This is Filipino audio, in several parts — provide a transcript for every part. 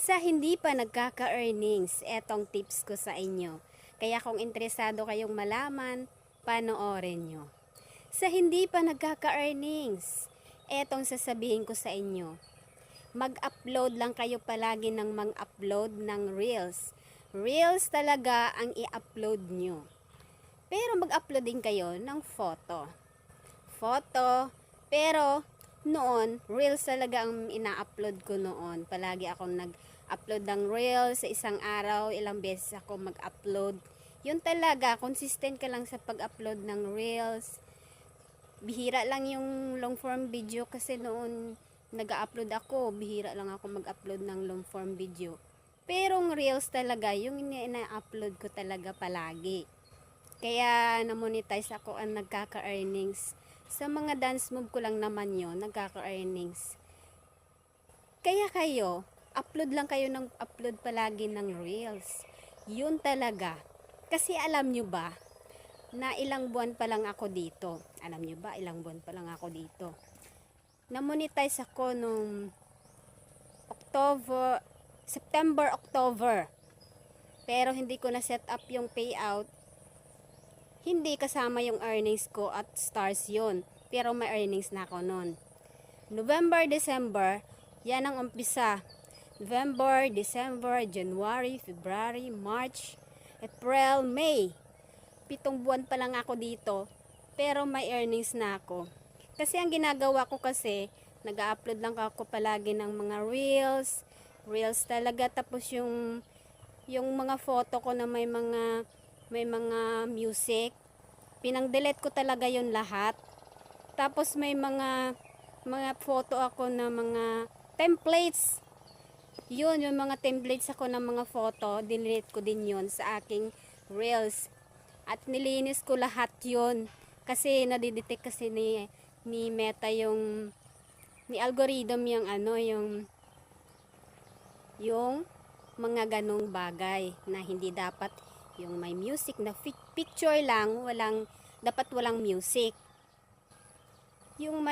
Sa hindi pa nagkaka-earnings, etong tips ko sa inyo. Kaya kung interesado kayong malaman, panoorin nyo. Sa hindi pa nagkaka-earnings, etong sasabihin ko sa inyo. Mag-upload lang kayo palagi ng mag-upload ng Reels. Reels talaga ang i-upload nyo. Pero mag-upload din kayo ng photo. Pero noon, Reels talaga ang ina-upload ko noon. Palagi akong nag-upload ng Reels sa isang araw. Ilang beses ako mag-upload. Yun talaga, consistent ka lang sa pag-upload ng Reels. Bihira lang yung long form video kasi noon nag-upload ako. Bihira lang ako mag-upload ng long form video. Pero ang Reels talaga, yung ina-upload ko talaga palagi. Kaya na-monetize ako ang nagkaka-earnings. Sa mga dance move ko lang naman yon nagkaka-earnings. Kaya kayo, upload lang kayo ng upload palagi ng Reels. Yun talaga. Kasi alam nyo ba, na ilang buwan pa lang ako dito. Alam nyo ba, ilang buwan pa lang ako dito. Na-monetize ako nung September, October. Pero hindi ko na set up yung payout. Hindi kasama yung earnings ko at stars yun. Pero may earnings na ako nun. November, December, yan ang umpisa. November, December, January, February, March, April, May. 7 buwan pa lang ako dito. Pero may earnings na ako. Kasi ang ginagawa ko kasi, nag-upload lang ako palagi ng mga reels. Reels talaga. Tapos yung mga photo ko na may mga music, pinang-delete ko talaga yun lahat. Tapos may mga photo ako na mga templates. Yun, yung mga templates ako ng mga photo, delete ko din yun sa aking Reels. At nilinis ko lahat yun. Kasi nadidetect kasi ni Meta ni algorithm yung mga ganong bagay na hindi dapat yung may music na picture lang, dapat walang music. Yung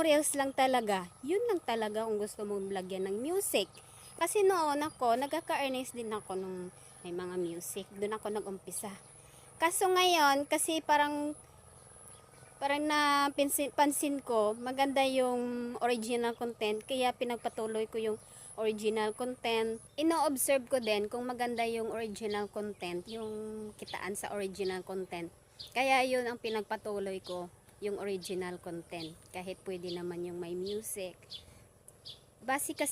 reels lang talaga, yun lang talaga kung gusto mong lagyan ng music. Kasi noon ako, nagkaka-earnings din ako nung may mga music. Doon ako nag-umpisa. Kaso ngayon, kasi parang pansin ko, maganda yung original content, kaya pinagpatuloy ko yung original content. Ino-observe ko din kung maganda yung original content, yung kitaan sa original content. Kaya yun ang pinagpatuloy ko, yung original content. Kahit pwede naman yung may music. Base kasi